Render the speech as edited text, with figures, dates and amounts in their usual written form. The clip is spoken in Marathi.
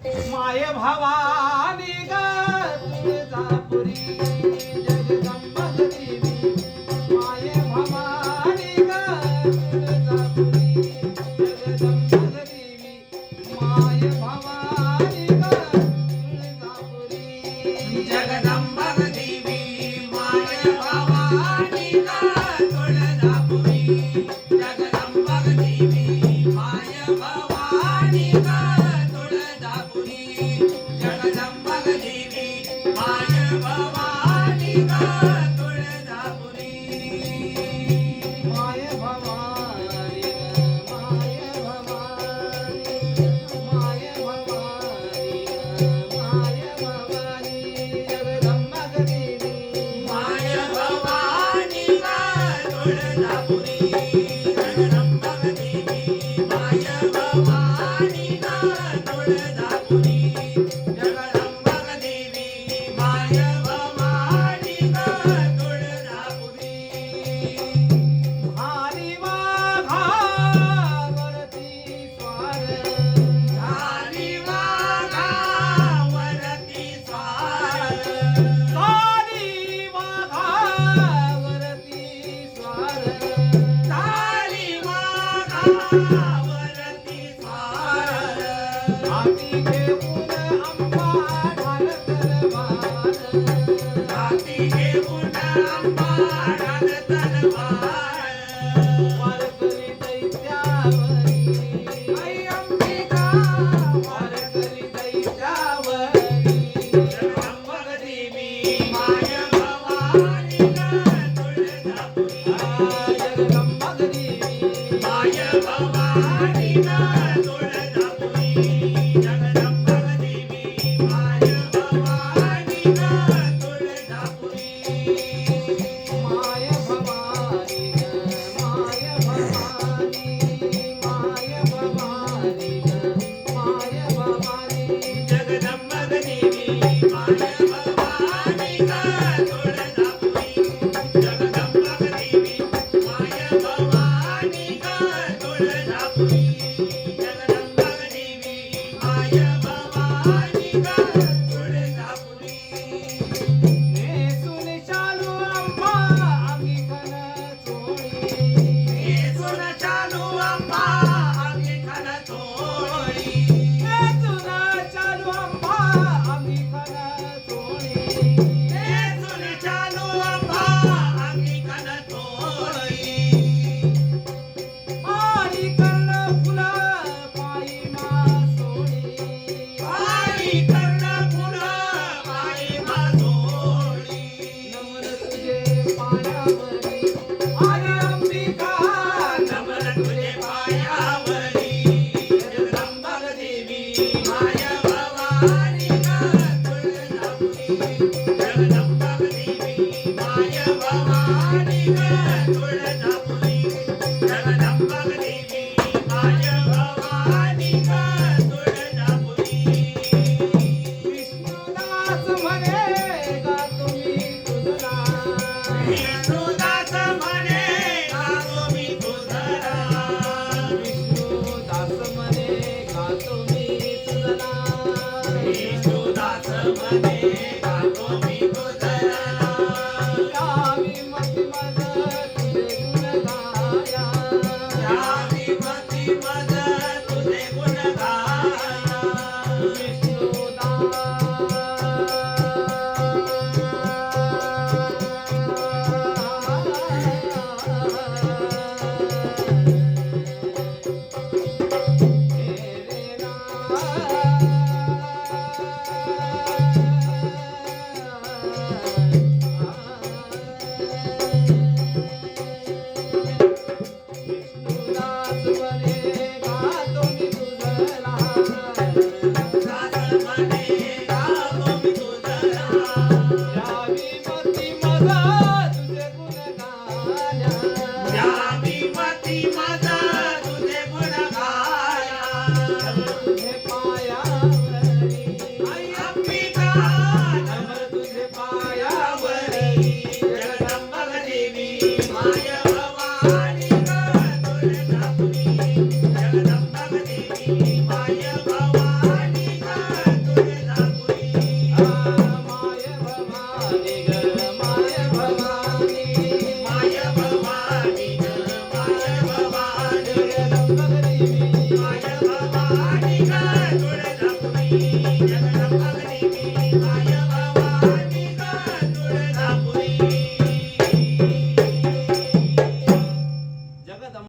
माय भवानी ग तुळजापुरी जगदंबा देवी माय भवानी ग तुळजापुरी जगदंबा देवी माय भवानी ग तुळजापुरी जगदंबा देवी माय भवानी ग तुळजापुरी जगदंबा देवी माय भवानी ग तुळजापुरी जगदंबा देवी माय भवानी ग तुळजापुरी माय भवानी माय भवानी माय भवानी माय भवानी जगदंबा देवी माय भवानी ग तुळजापुरी जगदंबा देवी माय भवानी ग तुळजापुरी जगदंबा देवी माय भवानी ग तुळजापुरी हरी वाघावरती स्वार झाली वाघावरती स्वार हरी वाघावरती स्वार झाली वाघावरती स्वार हाती घेऊन अंबा ढाल तलवार हाती घेऊन अंबा ढाल तलवार वार करी दैत्यावरी आई अंबिका वार करी दैत्यावरी जगदंबा देवी माय भवानी ग तुळजापुरी जगदंबा देवी माय भवानी ग तुळजापुरी जगदंबा देवी माय भवानी ग तुळजापुरी माय भवानी माय भवानी माय भवानी माय भवानी जगदंबा देवी माय भवानी ग तुळजापुरी जगदंबा देवी माय भवानी ग तुळजापुरी जगदंबा देवी माय भवानी ग तुळजापुरी नेसून चालू अंबा अंगी खण चोळी नेसून चालू अंबा अंगी खण चोळी नेसून चालू अंबा अंगी खण चोळी नेसून चालू अंबा अंगी खण चोळी आणि कर्ण फुला पायी मासोळी पायी कर्ण फुलं पायी मासोळी नमन तुझे पायावरी अरे अंबिका नमन तुझे पायावरी जगदंबा देवी माय भवानी ग तुळजापुरी जगदंबा देवी माय भवानी ग तुळजापुरी जगदंबा देवी माय भवानी ग तुळजापुरी विष्णुदास म्हणे गा तुम्ही तुझला विष्णुदास म्हणे गातो मी तुझला विष्णुदास म्हणे गा तुम्ही तुझला विष्णुदास म्हणे गातो मी तुझला यावी मती मज तुझे गुण गाया यावी मती मज तुझे गुण गाया दास म्हणे गातो मी तुझला यावी मती मज तुझे गुण गाया आई अंबिका